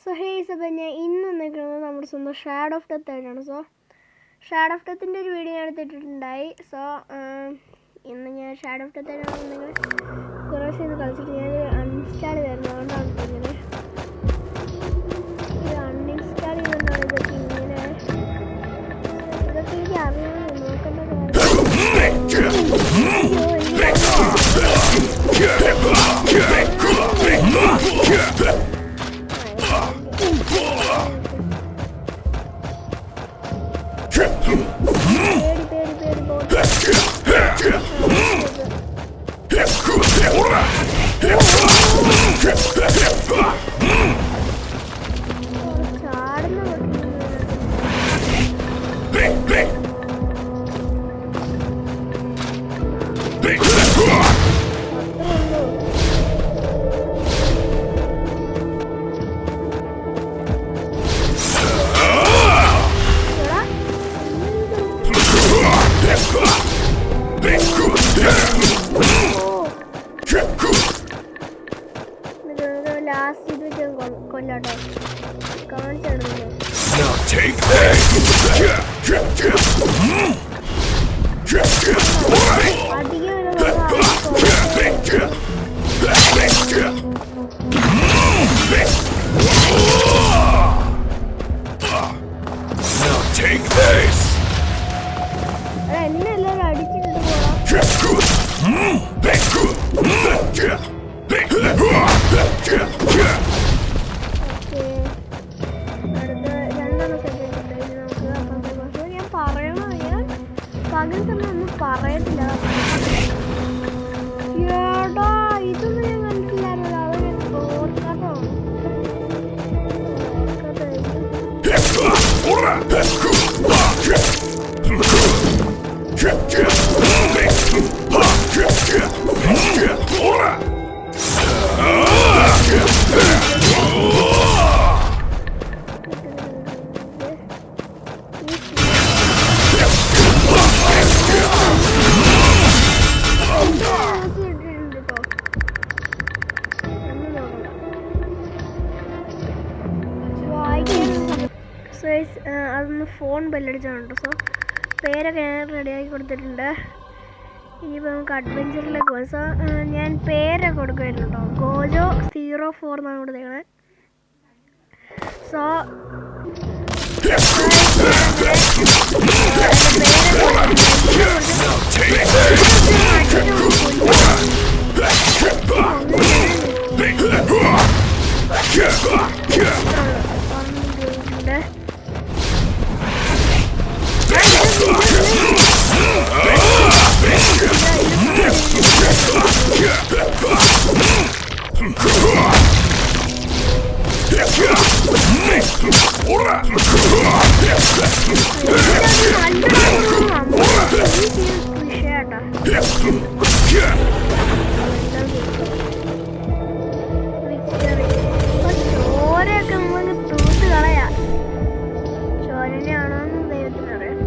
So ഹേയ്സ്, അപ്പോൾ ഞാൻ ഇന്ന് നിൽക്കുന്നത് നമ്മുടെ സ്വന്തം ഷാഡോ ഓഫ് ഡെത്ത് ആയിട്ടാണ്. സോ ഷാഡോ ഓഫ് ഡെത്തിൻ്റെ ഒരു വീഡിയോ ഞാൻ എടുത്തിട്ടുണ്ടായി. സോ ഇന്ന് ഞാൻ ഷാഡോ ഓഫ് ഡെത്ത് ആയിട്ടാണ് നിങ്ങൾ കുറേ ദിവസം കളിച്ചിട്ട് ഞാൻ അൺഇൻസ്റ്റാൾ ചെയ്തായിരുന്നു. അതുകൊണ്ടാണ് ഇങ്ങനെ ഇത് അൺഇൻസ്റ്റാൾ ചെയ്തുകൊണ്ടാണ് ഇതൊക്കെ ഇങ്ങനെ എനിക്ക് അറിയാമെന്ന് നോക്കേണ്ട Now take that! Now take this! പകൽ തന്നെ ഒന്നും പറയത്തില്ല. ഏടാ, ഇതൊന്നും ഞാൻ കണ്ടിട്ടില്ലായിരുന്നല്ലോ. അത് ഞാൻ ഓർക്കാത്തോ. അതൊന്ന് ഫോൺ ബെല്ലടിച്ചാണ്. സോ പേരൊക്കെ ഞാൻ റെഡിയാക്കി കൊടുത്തിട്ടുണ്ട്. ഇനിയിപ്പോൾ നമുക്ക് അഡ്വഞ്ചറിലേക്ക് പോകാം. സോ ഞാൻ പേരൊക്കെ കൊടുക്കുമായിരുന്നു കേട്ടോ. ഗോജോ 04 എന്നാണ് കൊടുത്തേക്കണത്. സോ ചോരയൊക്കെ നമുക്ക് തൂത്ത് കളയാം. ചോരനെയാണോന്ന് ദൈവത്തിനറിയാം.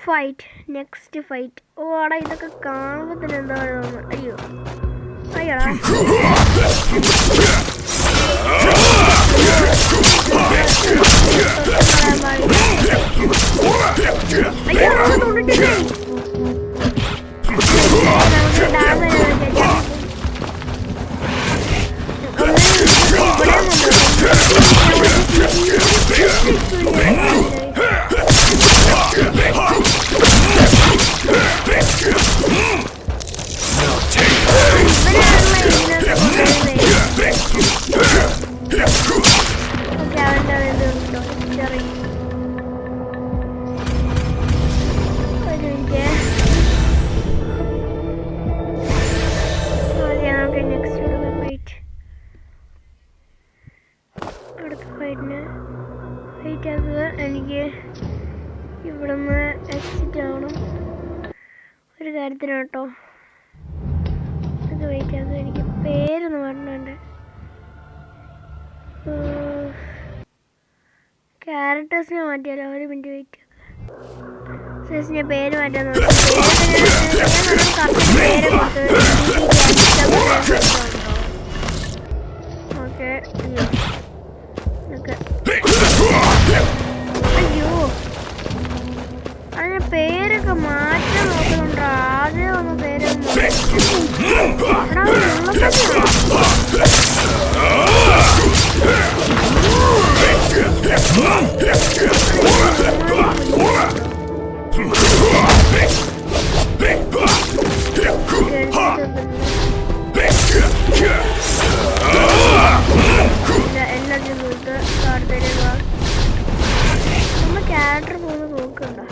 Fight, next fight. ഓ ആടാ, ഇതൊക്കെ കാണുമ്പോൾ തന്നെ എന്താ തോന്നുന്നു. അയ്യോ അയ്യോടാ, എനിക്ക് ഇവിടുന്ന് എക്സിറ്റ് ആവണം ഒരു കാര്യത്തിന് കേട്ടോ. ഇത് വെയിറ്റ് ആക്കുക. എനിക്ക് പേരൊന്ന് പറഞ്ഞിട്ടുണ്ട്. ക്യാരക്ടേഴ്സിനെ മാറ്റിയാലോ? ഒരു മിനിറ്റ് വെയിറ്റ് ആക്കുക. സേസ് ഞാൻ പേര് മാറ്റാൻ നോക്കി. പേര് കൊടുത്ത് ഓക്കെ. പതുക്കെ. അയ്യോ, അതിന് പേരൊക്കെ മാറ്റാൻ നോക്കുന്നുണ്ടോ? ആദ്യം ഒന്ന് പേരൊന്നും ക്യാരക്ടർ പോകുന്ന നോക്കണ്ടോ?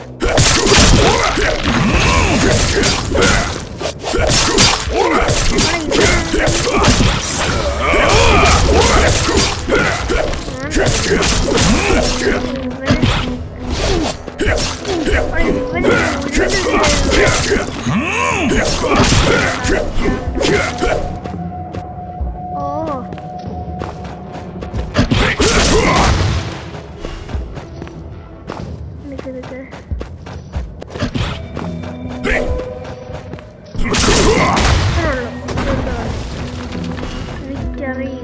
വിക്ടറി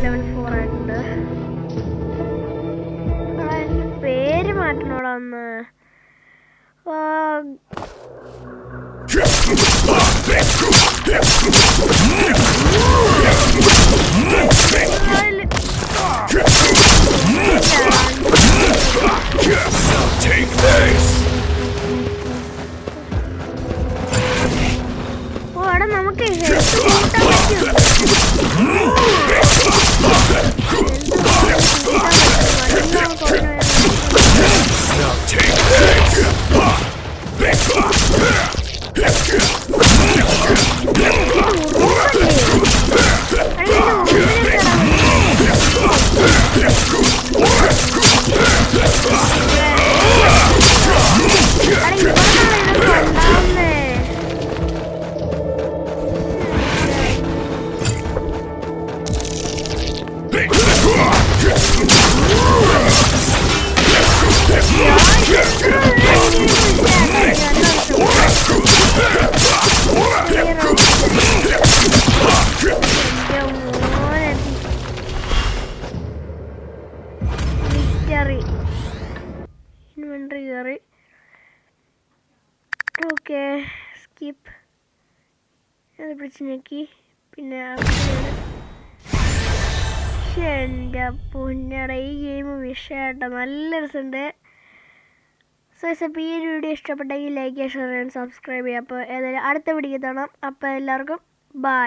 ലെവൽ 4 ആയിട്ടുണ്ട്. എനിക്ക് പേര് മാറ്റണോടാ ഒന്ന്. Take this. ഓ, അവിടെ നമുക്ക് ഹെൽത്ത് കൂട്ടാൻ പറ്റും. Now take this. ഇൻവെന്ററി കയറി. Okay, skip. അത് പിടിച്ച് ഞെക്കി. പിന്നെ എൻ്റെ പൊന്നട, ഈ ഗെയിം വിഷയമായിട്ടോ, നല്ല രസമുണ്ട്. സോ അപ്പോൾ ഈ ഒരു വീഡിയോ ഇഷ്ടപ്പെട്ടെങ്കിൽ ലൈക്ക് ചെയ്യുക, ഷെയർ ചെയ്യാൻ, സബ്സ്ക്രൈബ് ചെയ്യുക. അപ്പോൾ ഏതായാലും അടുത്ത വീഡിയോ കാണാം. അപ്പോൾ എല്ലാവർക്കും ബൈ.